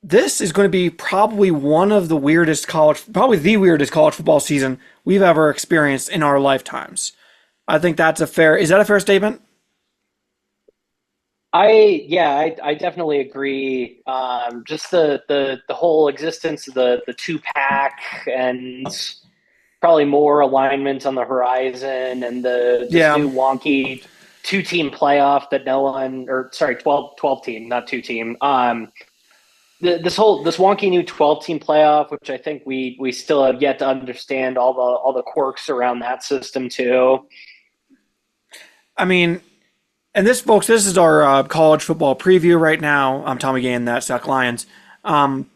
This is going to be probably probably the weirdest college football season we've ever experienced in our lifetimes. I think is that a fair statement? I definitely agree. Just the whole existence of the two pack and probably more alignment on the horizon and the this Yeah. new wonky two team playoff that no one or sorry 12 team, not two team. This wonky new 12 team playoff, which I think we still have yet to understand all the quirks around that system too. I mean, and this is our college football preview right now. I'm Tommy Gahan, that's Lyons. Um,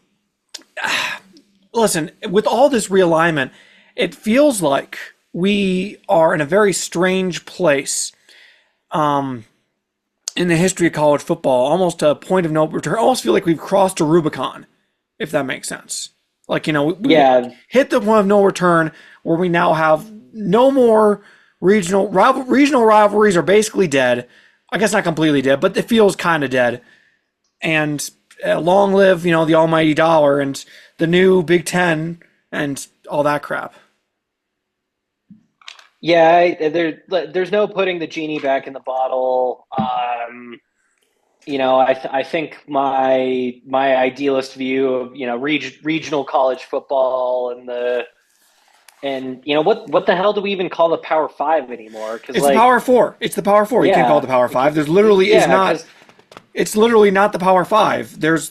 Listen, with all this realignment, it feels like we are in a very strange place in the history of college football, almost a point of no return. I almost feel like we've crossed a Rubicon, if that makes sense. Like, we Yeah, hit the point of no return where we now have no more regional rivalries are basically dead. I guess not completely dead, but it feels kind of dead. And long live, the almighty dollar and the new Big Ten and all that crap. yeah. There's no putting the genie back in the bottle. I think my idealist view of regional college football and what the hell do we even call the Power Five anymore? Because It's the Power Four. It's the Power Four. You can't call it the yeah, Power Five. There's literally is yeah, not. because It's literally not the Power Five. There's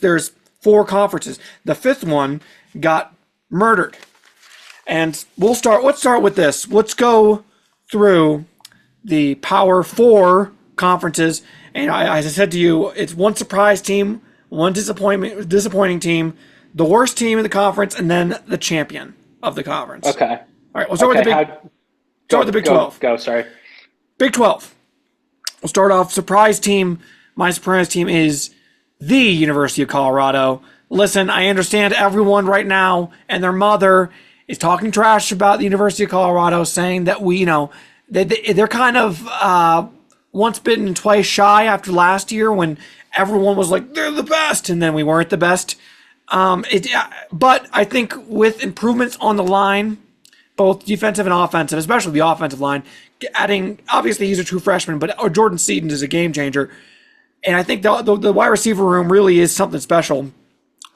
four conferences. The fifth one got murdered. And let's start with this. Let's go through the Power Four conferences. And as I said to you, it's one surprise team, one disappointing team, the worst team in the conference, and then the champion of the conference. okay, All right, we'll okay. start with the Big 12. Go. Sorry. Big 12. We'll start off surprise team. My surprise team is the University of Colorado. Listen, I understand everyone right now and their mother is talking trash about the University of Colorado, saying that they're kind of once bitten and twice shy after last year when everyone was like they're the best, and then we weren't the best. But I think with improvements on the line, both defensive and offensive, especially the offensive line, adding obviously he's a true freshman, but Jordan Seaton is a game changer, and I think the wide receiver room really is something special.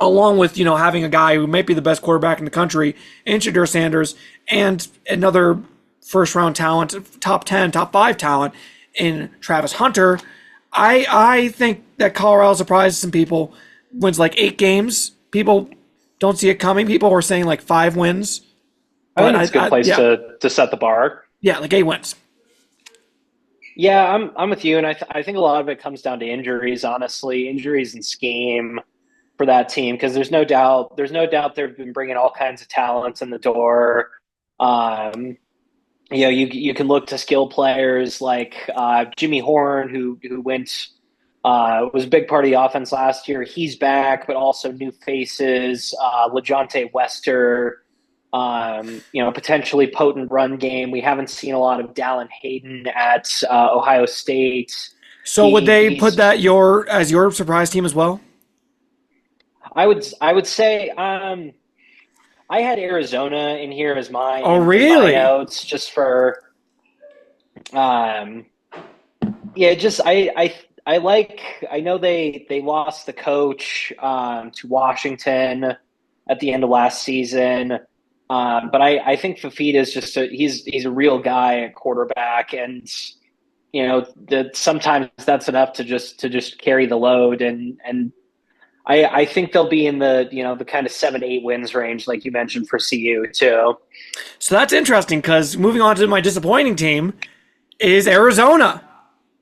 Along with having a guy who might be the best quarterback in the country, in Shedeur Sanders, and another first round talent, top 10, top 5 talent in Travis Hunter, I think that Colorado surprises some people. Wins like 8 games. People don't see it coming. People were saying like 5 wins. I But think it's a good place yeah, to set the bar. yeah, like 8 wins. Yeah, I'm with you, and I think a lot of it comes down to injuries. Honestly, injuries and scheme for that team because there's no doubt they've been bringing all kinds of talents in the door. You can look to skill players like Jimmy Horn, who was a big part of the offense last year. He's back, but also new faces. LeJontay Wester, potentially potent run game. We haven't seen a lot of Dallin Hayden at Ohio State. So would they put He's that as your surprise team as well? I would say I had Arizona in here as Oh, in my really? notes just for um yeah just I know they lost the coach to Washington at the end of last season. But I think Fafita is he's a real guy at quarterback, and that sometimes that's enough to just carry the load, and I think they'll be in the kind of 7 to 8 wins range like you mentioned for CU too. So that's interesting because moving on to my disappointing team is Arizona.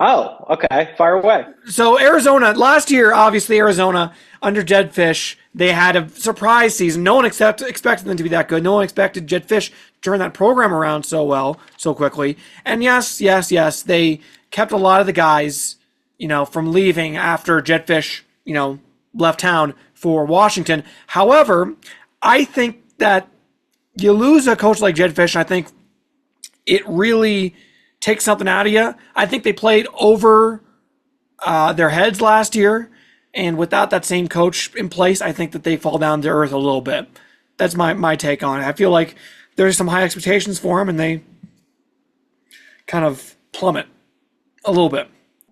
Oh, okay, fire away. So Arizona last year, obviously Arizona under Jed Fish, they had a surprise season. No one expected them to be that good. No one expected Jed Fish to turn that program around so well, so quickly. And yes, they kept a lot of the guys, from leaving after Jed Fish, left town for Washington. However, I think that you lose a coach like Jed Fish, and I think it really takes something out of you. I think they played over their heads last year, And without that same coach in place, I think that they fall down to earth a little bit. That's my take on it. I feel like there's some high expectations for him, and they kind of plummet a little bit.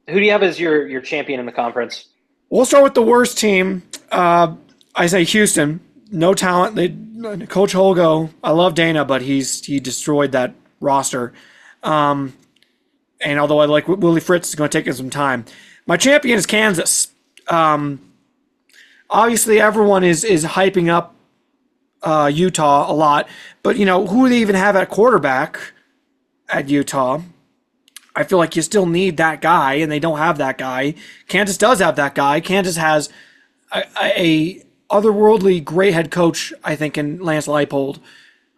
Who do you have as your champion in the conference? We'll start with the worst team. I say Houston. No talent. Coach Holgo. I love Dana, but he destroyed that roster. And although I like Willie Fritz, it's going to take him some time. My champion is Kansas. Obviously, everyone is hyping up Utah a lot, but who do they even have at quarterback at Utah? I feel like you still need that guy, and they don't have that guy. Kansas does have that guy. Kansas has a otherworldly great head coach, I think, in Lance Leipold.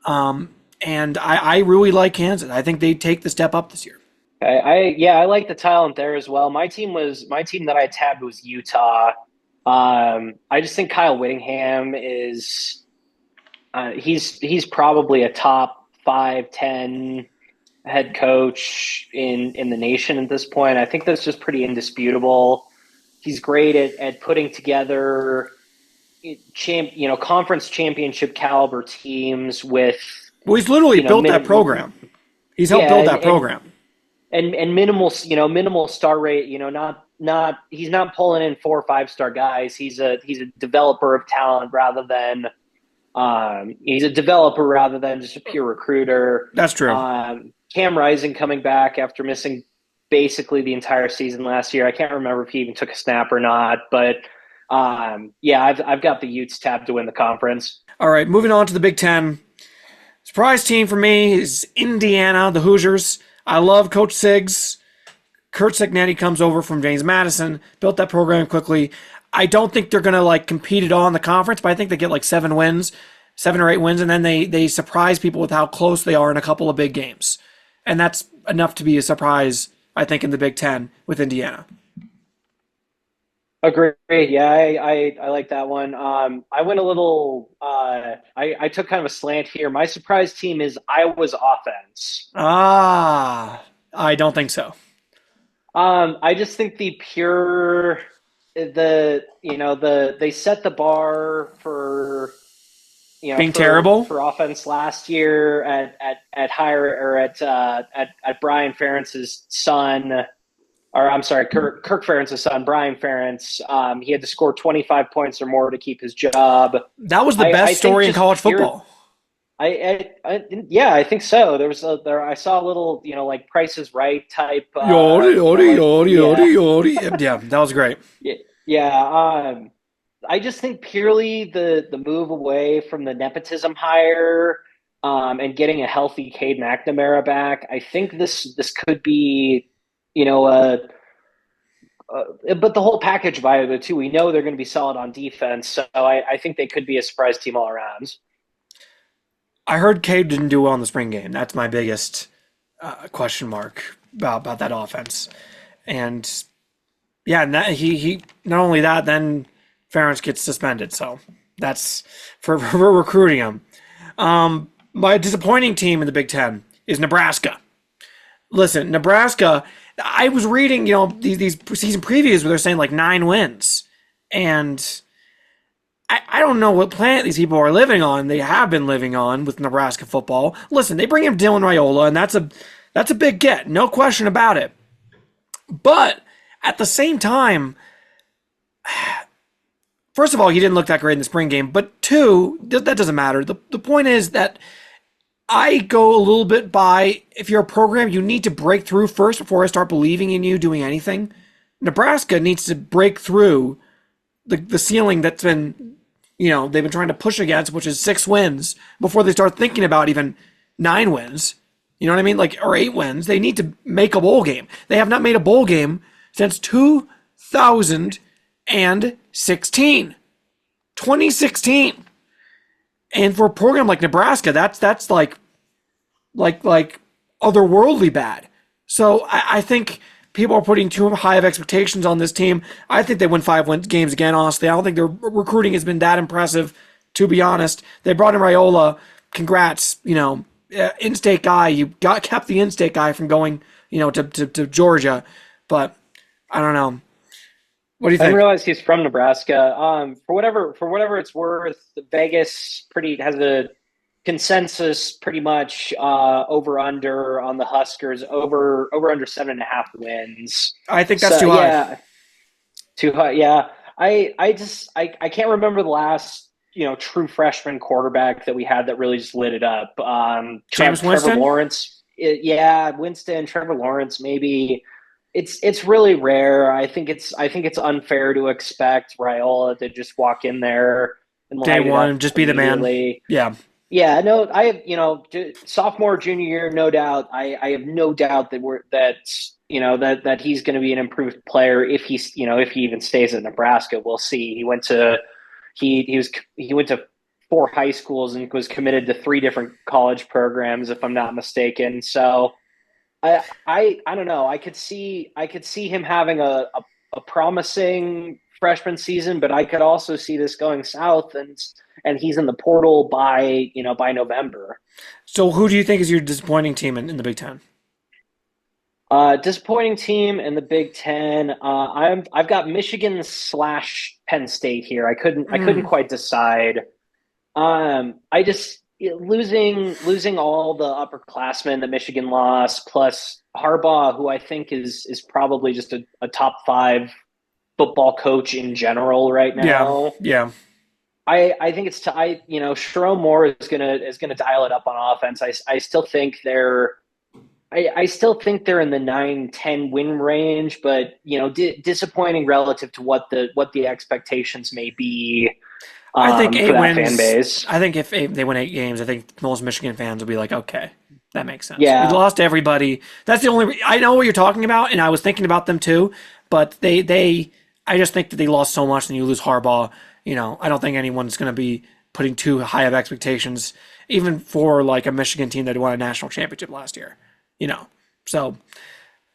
And I really like Kansas. I think they take the step up this year. I like the talent there as well. My team that I tabbed was Utah. I just think Kyle Whittingham is he's probably a top 5-10 head coach in the nation at this point. I think that's just pretty indisputable. He's great at putting together conference championship caliber teams with. Well, he's literally built that program. He's helped build that program. And minimal star rate. Not he's not pulling in 4 or 5 star guys. He's a developer of talent rather than just a pure recruiter. That's true. Cam Rising coming back after missing basically the entire season last year. I can't remember if he even took a snap or not, but I've got the Utes tabbed to win the conference. All right, moving on to the Big Ten. Surprise team for me is Indiana, the Hoosiers. I love Coach Siggs. Kurt Signetti comes over from James Madison, built that program quickly. I don't think they're going to compete at all in the conference, but I think they get 7 or 8 wins, and then they surprise people with how close they are in a couple of big games. And that's enough to be a surprise, I think, in the Big Ten with Indiana. Agreed. Yeah, I like that one. I went a little I took kind of a slant here. My surprise team is Iowa's offense. I don't think so. I just think they set the bar for being terrible for offense last year at Brian Ferentz's son, or I'm sorry, Kirk Ferentz's son, Brian Ferentz. He had to score 25 points or more to keep his job. That was the best story in college football. I think so. I saw a little, Price is Right type. Yeah, that was great. Yeah. I just think purely the move away from the nepotism hire and getting a healthy Cade McNamara back, I think this could be, but the whole package of Iowa too. We know they're going to be solid on defense, so I think they could be a surprise team all around. I heard Cade didn't do well in the spring game. That's my biggest question mark about that offense. And yeah, he not only that, then Ferentz gets suspended. So that's for recruiting him. My disappointing team in the Big Ten is Nebraska. Listen, Nebraska, I was reading, these season previews where they're saying 9 wins. And I don't know what planet these people are living on. They have been living on with Nebraska football. Listen, they bring in Dylan Raiola, and that's a big get, no question about it. But at the same time, first of all, he didn't look that great in the spring game. But 2, that doesn't matter. The point is that I go a little bit by, if you're a program, you need to break through first before I start believing in you doing anything. Nebraska needs to break through the ceiling that's been, they've been trying to push against, which is 6 wins, before they start thinking about even 9 wins. You know what I mean? Or 8 wins. They need to make a bowl game. They have not made a bowl game since 2016. 2016. And for a program like Nebraska, that's like otherworldly bad. So I think people are putting too high of expectations on this team. I think they win 5 games again, honestly. I don't think their recruiting has been that impressive, to be honest. They brought in Raiola. Congrats, in-state guy. You kept the in-state guy from going, to Georgia. But I don't know. What do you I didn't think? realize he's from Nebraska. For whatever it's worth, Vegas pretty has a consensus pretty much over under on the Huskers over under 7.5 wins. I think that's So too high. yeah, too high. Yeah, I can't remember the last true freshman quarterback that we had that really just lit it up. James Trevor Winston? Lawrence, yeah, Winston, Trevor Lawrence, maybe. It's really rare. I think it's unfair to expect Raiola to just walk in there and Day light it one, up just be the man. immediately. Yeah. Yeah, no, I have, sophomore, junior year, no doubt. I have no doubt that he's going to be an improved player if he even stays at Nebraska. We'll see. He went to four high schools and was committed to three different college programs, if I'm not mistaken. So I don't know. I could see him having a promising freshman season, but I could also see this going south and he's in the portal by November. So who do you think is your disappointing team in the Big Ten? Disappointing team in the Big Ten. I've got Michigan slash Penn State here. I couldn't Mm, quite decide. I just losing all the upperclassmen that Michigan lost, plus Harbaugh, who I think is probably just a top five football coach in general right yeah, now. yeah. I think it's to I you know Sharon Moore is gonna dial it up on offense. I still think they're in the 9-10 win range, but disappointing relative to what the expectations may be I think for eight that fan wins. base. I think if they win 8 games, I think most Michigan fans will be like, okay, that makes sense. We Yeah, lost to everybody. That's the only. I know what you're talking about, and I was thinking about them too. But I just think that they lost so much, and you lose Harbaugh. I don't think anyone's going to be putting too high of expectations, even for like a Michigan team that won a national championship last year. You know, so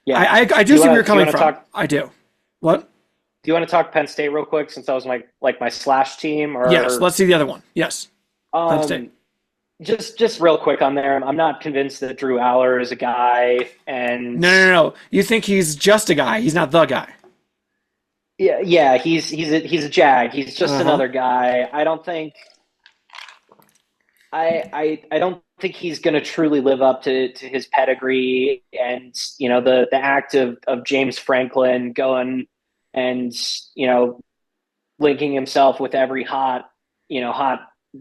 yeah. I Do do you see where want you're to do you coming want to from. talk? I do. What? Do you want to talk Penn State real quick since that was my slash team Yes. or Let's see the other one. Yes. Penn State. um just real quick on there. I'm not convinced that Drew Aller is a guy, and No, no, no, no. You think he's just a guy? He's not the guy. yeah, he's a jag. He's just Uh huh. another guy. I don't think he's going to truly live up to his pedigree, and the act of James Franklin going and linking himself with every hot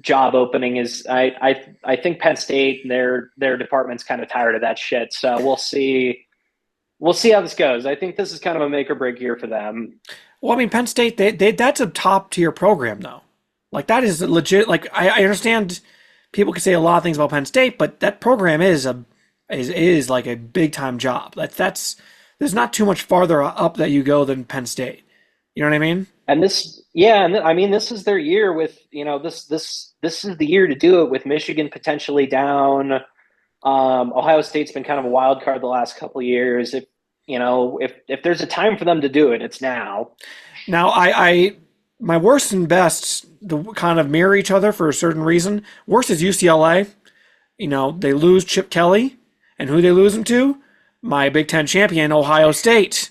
job opening is I think Penn State their department's kind of tired of that shit. So we'll see how this goes. I think this is kind of a make or break year for them. Well, I mean, Penn State, they that's a top tier program though. Like that is legit. Like I understand people can say a lot of things about Penn State, but that program is like a big time job. That's there's not too much farther up that you go than Penn State. You know what I mean? And yeah, and I mean, this is their year with this is the year to do it with Michigan potentially down. Ohio State's been kind of a wild card the last couple of years. If there's a time for them to do it, it's now. Now I my worst and best the kind of mirror each other for a certain reason. Worst is UCLA. They lose Chip Kelly, and who they lose him to? My Big Ten champion, Ohio State.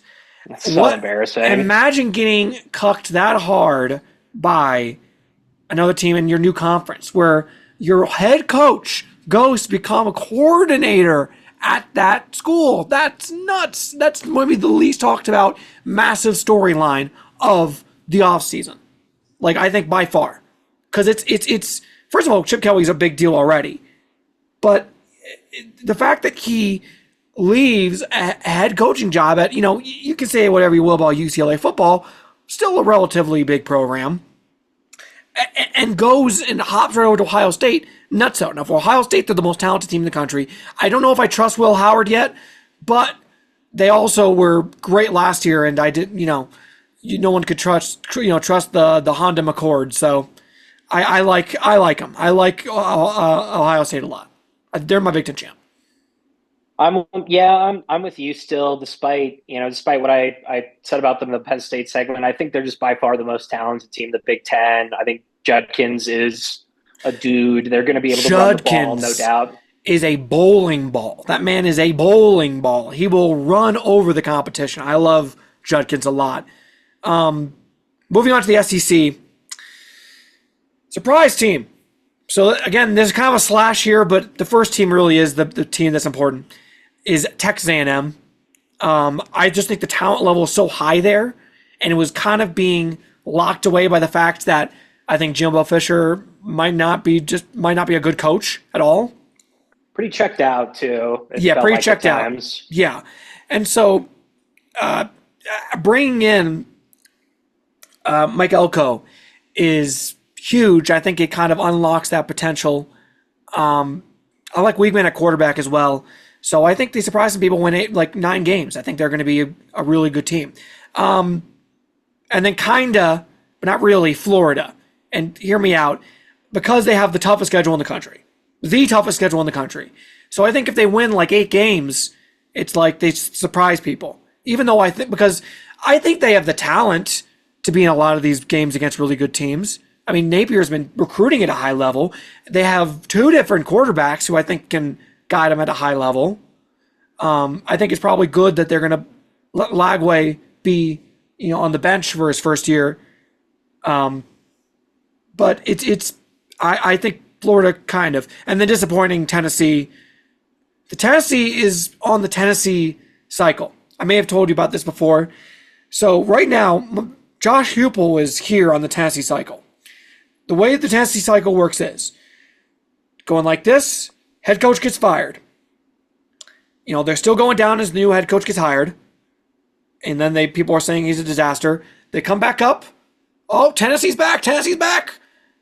It's so What? embarrassing. Imagine getting cucked that hard by another team in your new conference where your head coach goes to become a coordinator at that school. That's nuts. That's maybe the least talked about massive storyline of the offseason. Like I think by far. Because it's first of all, Chip Kelly's a big deal already. But the fact that he leaves a head coaching job at, you can say whatever you will about UCLA football, still a relatively big program, and goes and hops right over to Ohio State, nuts out. Now, for Ohio State, they're the most talented team in the country. I don't know if I trust Will Howard yet, but they also were great last year, and I did, no one could trust the Honda Accord. So I like them. I like Ohio State a lot. They're my Big Ten champ. I'm with you still, despite what I said about them in the Penn State segment. I think they're just by far the most talented team in the Big Ten. I think Judkins is a dude. They're going to be able to run the ball, no Judkins doubt. is a bowling ball. That man is a bowling ball. He will run over the competition. I love Judkins a lot. Moving on to the SEC. Surprise team. So again, there's kind of a slash here, but the first team really is the team that's important, is Texas A&M. I just think the talent level is so high there, and it was kind of being locked away by the fact that I think Jimbo Fisher might not be a good coach at all. Pretty checked out too. It Yeah, felt pretty like checked at out. times. Yeah, and so bringing in Mike Elko is huge. I think it kind of unlocks that potential. I like Weigman at quarterback as well. So I think they surprised some people, win 9 games. I think they're going to be a really good team. And then kinda, but not really, Florida. And hear me out, because they have the toughest schedule in the country. The toughest schedule in the country. So I think if they win 8 games, it's like they surprise people. Even though because I think they have the talent to be in a lot of these games against really good teams. I mean, Napier's been recruiting at a high level. They have 2 different quarterbacks who I think can guide them at a high level. I think it's probably good that they're going to let Lagway be, on the bench for his first year. But I think Florida kind of, and then disappointing Tennessee. The Tennessee is on the Tennessee cycle. I may have told you about this before. So right now, Josh Heupel is here on the Tennessee cycle. The way the Tennessee cycle works is going like this, head coach gets fired. They're still going down as the new head coach gets hired. And then people are saying he's a disaster. They come back up. Oh, Tennessee's back.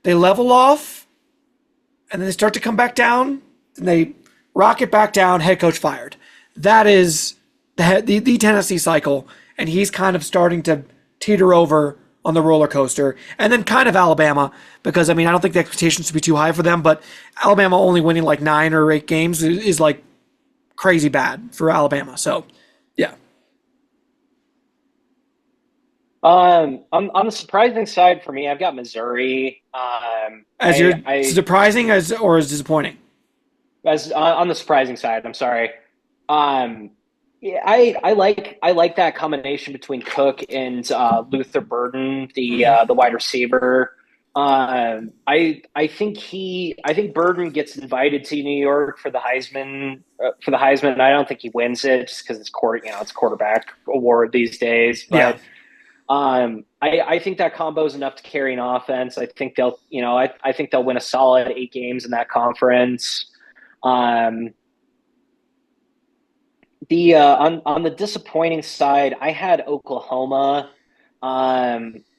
They level off. And then they start to come back down. And they rocket back down, head coach fired. That is the Tennessee cycle. And he's kind of starting to teeter over on the roller coaster. And then kind of Alabama, because I don't think the expectations should be too high for them, but Alabama only winning 9 or 8 games is crazy bad for Alabama. So, yeah. On the surprising side for me, I've got Missouri. Surprising or as disappointing? As on the surprising side, I'm sorry. Yeah, I like that combination between Cook and Luther Burden, the wide receiver. I think Burden gets invited to New York for the Heisman. And I don't think he wins it just because it's quarterback award these days. But Yeah. I think that combo is enough to carry an offense. I think they'll win a solid 8 games in that conference. On the disappointing side, I had Oklahoma.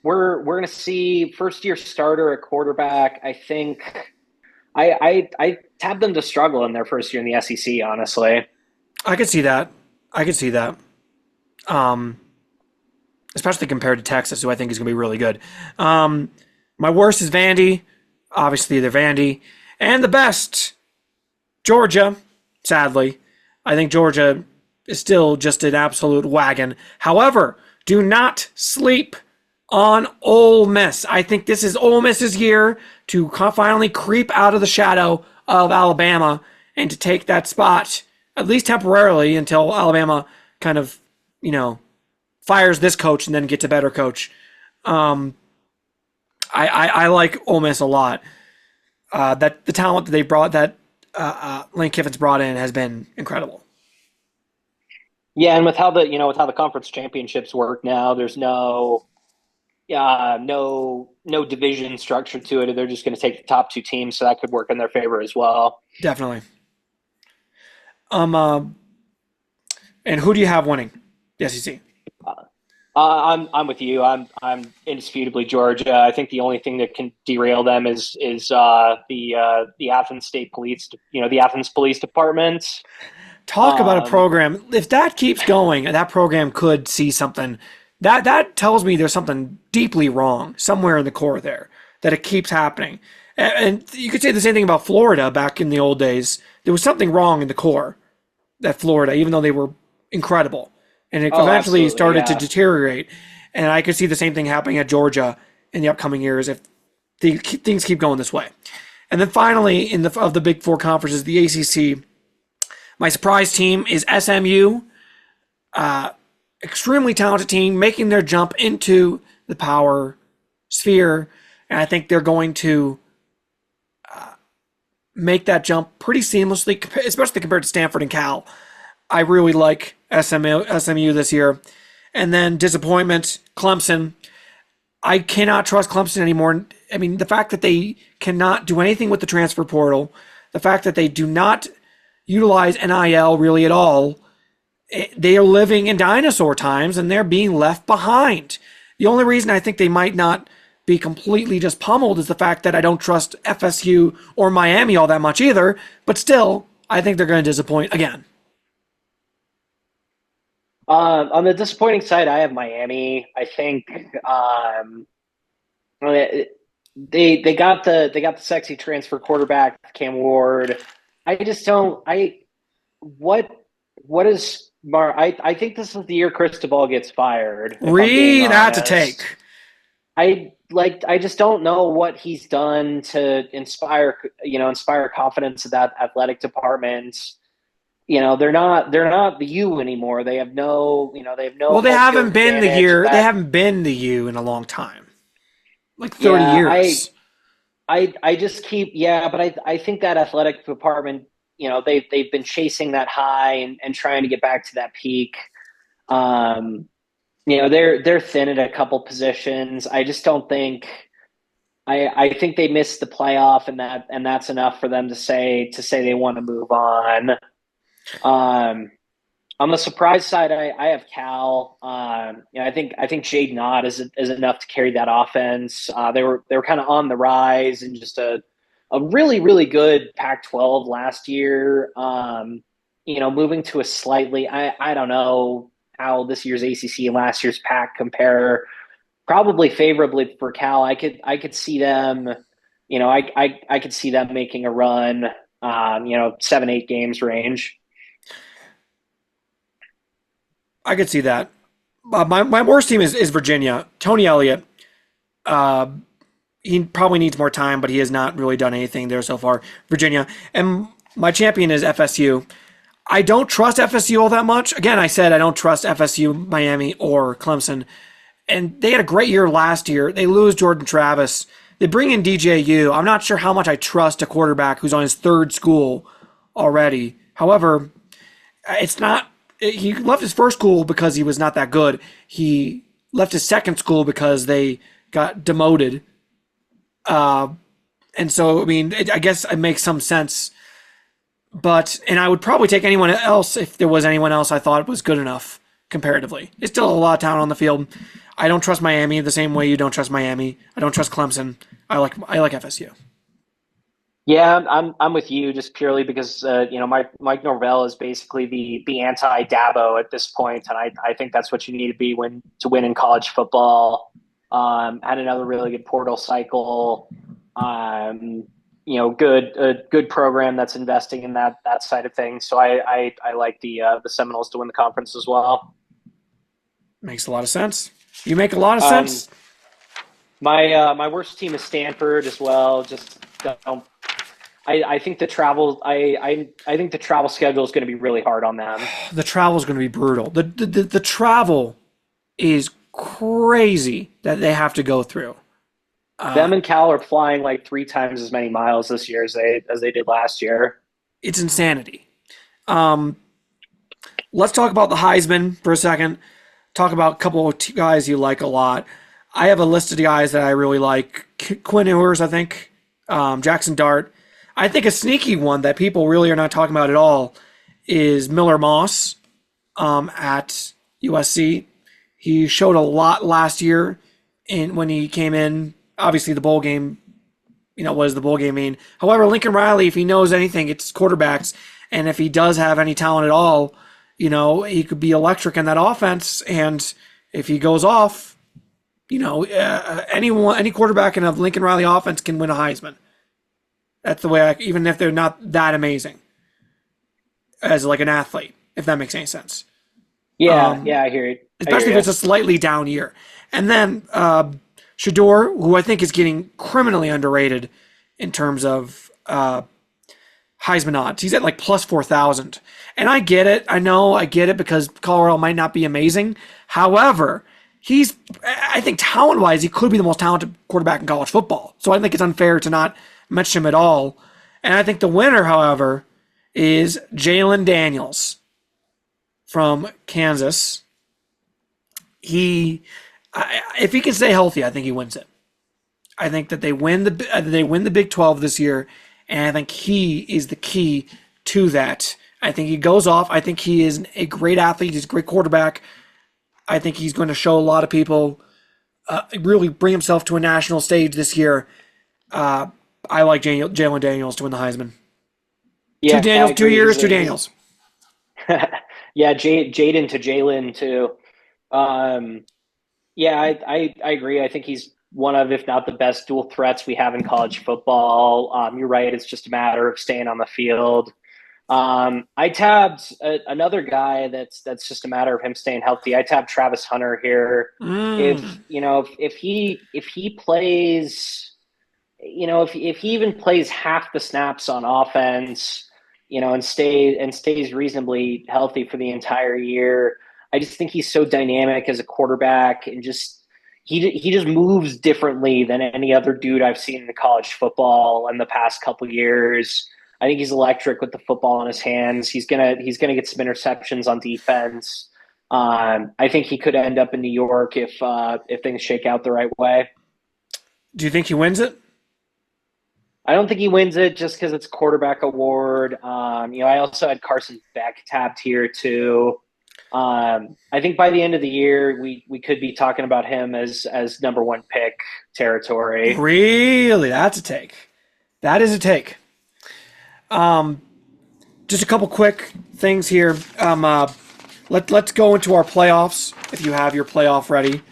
We're going to see first year starter at quarterback. I think I have them to struggle in their first year in the SEC. Honestly, I could see that. Especially compared to Texas, who I think is going to be really good. My worst is Vandy. Obviously, they're Vandy. And the best, Georgia, sadly. I think Georgia is still just an absolute wagon. However, do not sleep on Ole Miss. I think this is Ole Miss's year to finally creep out of the shadow of Alabama and to take that spot, at least temporarily, until Alabama kind of, fires this coach and then gets a better coach. I like Ole Miss a lot. That the talent that they brought, that Lane Kiffin's brought in, has been incredible. yeah, and with how the conference championships work now, there's no division structure to it. They're just going to take the top 2 teams, so that could work in their favor as well. Definitely. And who do you have winning the SEC? I'm with you. I'm indisputably Georgia. I think the only thing that can derail them is the Athens State Police, the Athens Police Department. Talk about a program. If that keeps going, that program could see something. That tells me there's something deeply wrong somewhere in the core there, that it keeps happening. And you could say the same thing about Florida back in the old days. There was something wrong in the core that Florida, even though they were incredible. And it eventually started to deteriorate. And I could see the same thing happening at Georgia in the upcoming years if things keep going this way. And then finally, of the Big Four conferences, the ACC, my surprise team is SMU. extremely talented team making their jump into the power sphere, and I think they're going to make that jump pretty seamlessly, especially compared to Stanford and Cal. I really like SMU this year. And then disappointment, Clemson. I cannot trust Clemson anymore. I mean, the fact that they cannot do anything with the transfer portal, the fact that they do not utilize NIL really at all, they are living in dinosaur times and they're being left behind. The only reason I think they might not be completely just pummeled is the fact that I don't trust FSU or Miami all that much either, but still, I think they're going to disappoint again. On the disappointing side, I have Miami. I think they got the sexy transfer quarterback Cam Ward. I just don't. What is Mar? I think this is the year Cristobal gets fired. If I'm being Read that to honest. take. I just don't know what he's done to inspire confidence in that athletic department. They're not the U anymore. They have no Well, they home haven't field been the advantage. year. They That haven't been the U in a long time, like 30 yeah, years. I just keep but I think that athletic department, they've been chasing that high and trying to get back to that peak. They're thin at a couple positions. I just don't think I think they missed the playoff and that's enough for them to say they want to move on. Um, on the surprise side, I have Cal. I think Jade Nott is enough to carry that offense. They were kind of on the rise and just a really really good Pac-12 last year. Moving to a slightly I don't know how this year's ACC and last year's Pac compare. Probably favorably for Cal. I could see them. I could see them making a run. 7-8 games range. I could see that. My worst team is Virginia. Tony Elliott. Uh, he probably needs more time, but he has not really done anything there so far. Virginia. And my champion is FSU. I don't trust FSU all that much. Again, I said I don't trust FSU, Miami, or Clemson. And they had a great year last year. They lose Jordan Travis. They bring in DJU. I'm not sure how much I trust a quarterback who's on his third school already. However, it's not. He left his first school because he was not that good. He left his second school because they got demoted. And so, I mean, I guess it makes some sense. And I would probably take anyone else if there was anyone else I thought was good enough comparatively. It's still a lot of talent on the field. I don't trust Miami the same way you don't trust Miami. I don't trust Clemson. I like FSU. Yeah, I'm with you just purely because Mike Norvell is basically the anti Dabo at this point, and I think that's what you need to win in college football. Had another really good portal cycle. Good program that's investing in that side of things. So I like the Seminoles to win the conference as well. Makes a lot of sense. You make a lot of sense. My worst team is Stanford as well. Just don't. I think the travel. I think the travel schedule is going to be really hard on them. The travel is going to be brutal. The travel is crazy that they have to go through. Them and Cal are flying like 3 times as many miles this year as they did last year. It's insanity. Let's talk about the Heisman for a second. Talk about a couple of guys you like a lot. I have a list of guys that I really like. Quinn Ewers, I think. Jackson Dart. I think a sneaky one that people really are not talking about at all is Miller Moss at USC. He showed a lot last year when he came in. Obviously, the bowl game, what does the bowl game mean? However, Lincoln Riley, if he knows anything, it's quarterbacks. And if he does have any talent at all, he could be electric in that offense. And if he goes off, any quarterback in a Lincoln Riley offense can win a Heisman. That's the way, even if they're not that amazing as like an athlete, if that makes any sense. Yeah, I hear it. Especially if it's a slightly down year. And then Shador, who I think is getting criminally underrated in terms of Heisman odds. He's at like plus 4,000. And I get it. I get it because Colorado might not be amazing. However, I think talent-wise, he could be the most talented quarterback in college football. So I think it's unfair to not mention him at all. And I think the winner, however, is Jalen Daniels from Kansas. If he can stay healthy, I think he wins it. I think that they win the Big 12 this year, and I think he is the key to that. I think he goes off. I think he is a great athlete. He's a great quarterback. I think he's going to show a lot of people, really bring himself to a national stage this year. I like Jalen Daniels to win the Heisman. Yeah, 2 years, two Daniels. Yeah, Jaden to Jalen too. Yeah, I agree. I think he's one of, if not the best dual threats we have in college football. You're right. It's just a matter of staying on the field. I tabbed another guy that's just a matter of him staying healthy. I tabbed Travis Hunter here. If he plays, if he even plays half the snaps on offense, and stays reasonably healthy for the entire year, I just think he's so dynamic as a quarterback, and he just moves differently than any other dude I've seen in the college football in the past couple of years. I think he's electric with the football in his hands. He's gonna get some interceptions on defense. I think he could end up in New York if things shake out the right way. Do you think he wins it? I don't think he wins it just because it's a quarterback award. I also had Carson Beck tapped here too. I think by the end of the year, we could be talking about him as number one pick territory. Really? That's a take. That is a take. Just a couple quick things here. Let's go into our playoffs. If you have your playoff ready,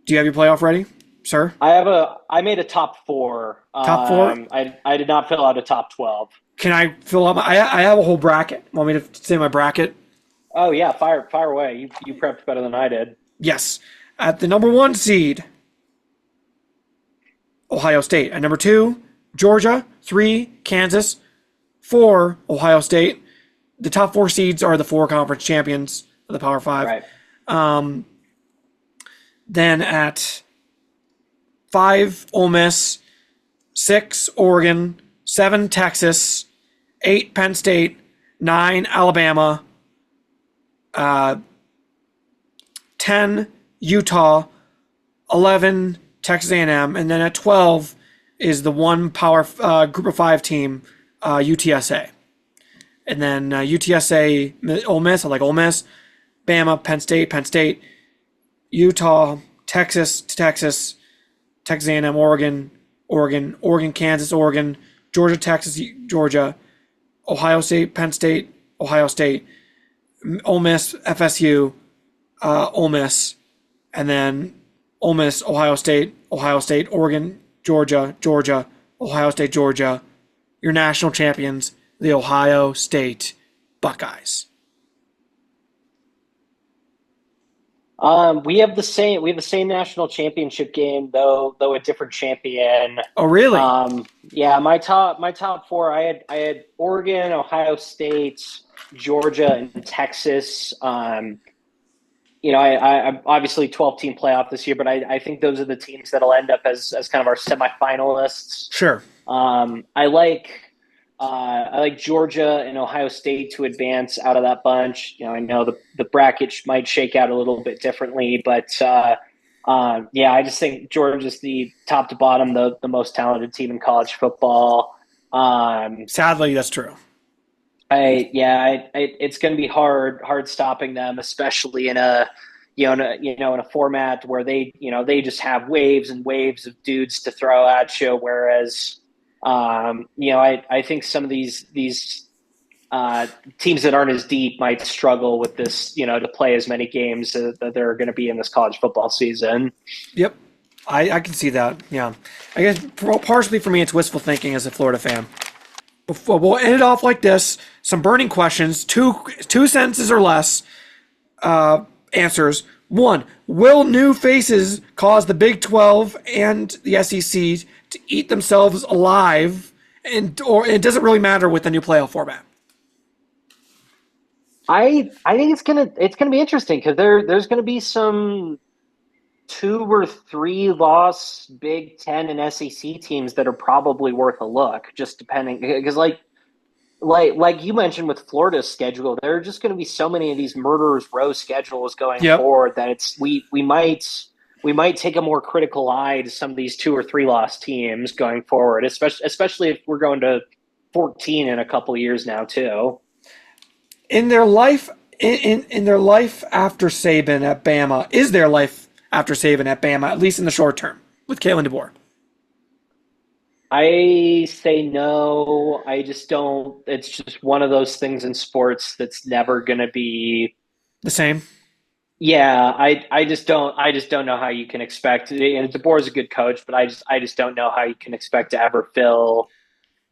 do you have your playoff ready, sir? I made a top four. Top four. I did not fill out a top 12. Can I fill out I have a whole bracket. Want me to say my bracket? Oh yeah, fire away. You prepped better than I did. Yes. At the number 1 seed, Ohio State. At number 2, Georgia. 3, Kansas. 4, Ohio State. The top 4 seeds are the 4 conference champions of the Power 5. Right. Then at 5, Ole Miss. 6, Oregon. 7, Texas. 8, Penn State. 9, Alabama. 10, Utah. 11, Texas A&M. And then at 12 is the one power group of 5 team, UTSA. And then UTSA, Ole Miss, I like Ole Miss. Bama, Penn State, Utah, Texas, Texas A&M, Oregon, Kansas, Oregon, Georgia, Texas, Georgia, Ohio State, Penn State, Ohio State, Ole Miss, FSU, Ole Miss, and then Ole Miss, Ohio State, Oregon, Georgia, Ohio State, Georgia. Your national champions, the Ohio State Buckeyes. We have the same national championship game, though a different champion. Oh, really? Yeah, my top 4. I had Oregon, Ohio State, Georgia, and Texas. I'm obviously 12-team playoff this year, but I think those are the teams that'll end up as kind of our semifinalists. Sure. I like Georgia and Ohio State to advance out of that bunch. I know the bracket might shake out a little bit differently, but I just think Georgia's the top to bottom the most talented team in college football. Sadly, that's true. It's going to be hard stopping them, especially in a format where they just have waves and waves of dudes to throw at you. Whereas, I think some of these teams that aren't as deep might struggle with this, to play as many games that there are going to be in this college football season. Yep. I can see that. Yeah. I guess partially for me, it's wistful thinking as a Florida fan. We'll end it off like this. Some burning questions, two sentences or less answers. 1, will new faces cause the Big 12 and the SEC to eat themselves alive or it doesn't really matter with the new playoff format. I think it's gonna be interesting because there's gonna be some 2 or 3 loss Big Ten and SEC teams that are probably worth a look, just depending because like you mentioned with Florida's schedule, there are just going to be so many of these murderers row schedules going Yep. forward that we might take a more critical eye to some of these 2 or 3 loss teams going forward, especially if we're going to 14 in a couple of years now too. In their life, in their life after Saban at Bama, is their life after Saban at Bama, at least in the short term, with Kalen DeBoer? I say no. I just don't. It's just one of those things in sports that's never going to be. The same. Yeah, I just don't know how you can expect. And DeBoer's a good coach, but I just don't know how you can expect to ever fill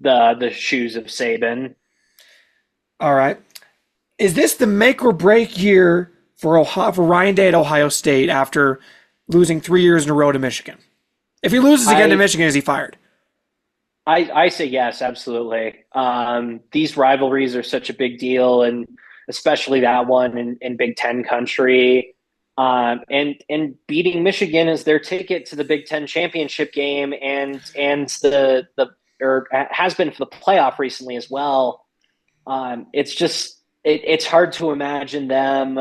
the shoes of Saban. All right. Is this the make or break year for for Ryan Day at Ohio State after losing 3 years in a row to Michigan? If he loses again to I Michigan, is he fired? I say yes, absolutely. These rivalries are such a big deal, and especially that one in Big Ten country. And beating Michigan is their ticket to the Big Ten championship game, and the or has been for the playoff recently as well. It's just it's hard to imagine them.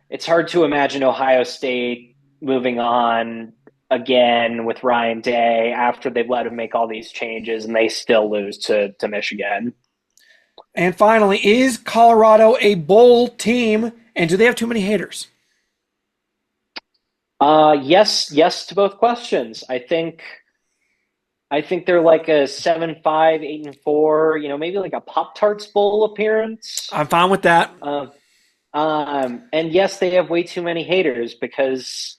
It's hard to imagine Ohio State moving on again with Ryan Day after they've let him make all these changes and they still lose to Michigan. And finally, is Colorado a bowl team? And do they have too many haters? Yes to both questions. I think they're like a 7-5, 8-4, maybe like a Pop Tarts Bowl appearance. I'm fine with that. And yes, they have way too many haters because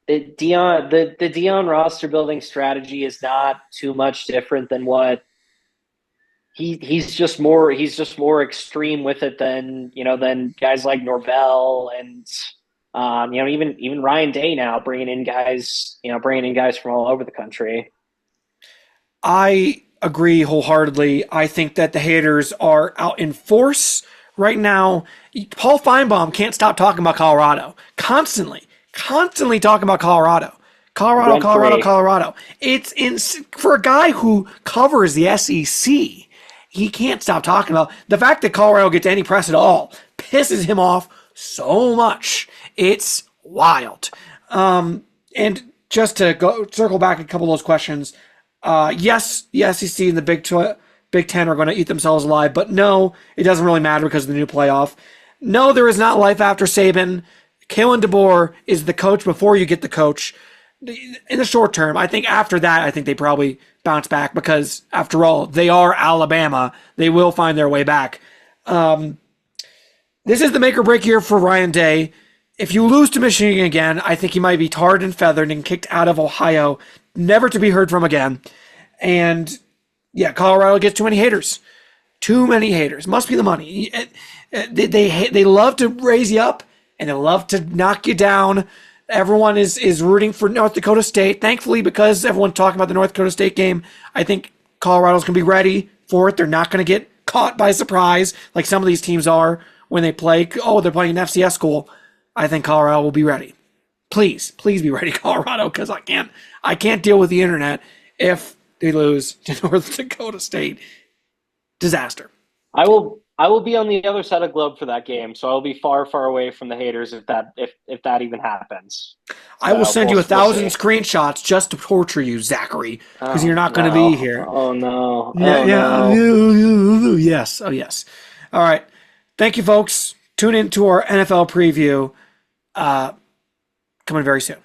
the Dion roster building strategy is not too much different than what he's just more extreme with it than guys like Norvell and even Ryan Day now bringing in guys from all over the country. I agree wholeheartedly. I think that the haters are out in force right now. Paul Feinbaum can't stop talking about Colorado. Constantly talking about Colorado. Colorado, Rent Colorado, free. Colorado. For a guy who covers the SEC, he can't stop talking about the fact that Colorado gets any press at all pisses him off so much. It's wild. And just to circle back a couple of those questions, yes, the SEC and the Big Ten are going to eat themselves alive, but no, it doesn't really matter because of the new playoff. No, there is not life after Saban. Kalen DeBoer is the coach before you get the coach. In the short term, I think after that, I think they probably bounce back because, after all, they are Alabama. They will find their way back. This is the make or break year for Ryan Day. If you lose to Michigan again, I think he might be tarred and feathered and kicked out of Ohio, never to be heard from again. And yeah, Colorado gets too many haters. Too many haters. Must be the money. They love to raise you up and they love to knock you down. Everyone is rooting for North Dakota State. Thankfully, because everyone's talking about the North Dakota State game, I think Colorado's going to be ready for it. They're not going to get caught by surprise like some of these teams are when they play. Oh, they're playing an FCS school. I think Colorado will be ready. Please be ready, Colorado, because I can't deal with the internet if they lose to North Dakota State. Disaster. I will be on the other side of the globe for that game, so I'll be far, far away from the haters if that even happens. I will So send we'll you 1,000 see. screenshots just to torture you, Zachary, because you're Oh not going to be no! here. Oh no! Yeah, Oh no! yeah. Yes. Oh, yes. All right. Thank you, folks. Tune in to our NFL preview coming very soon.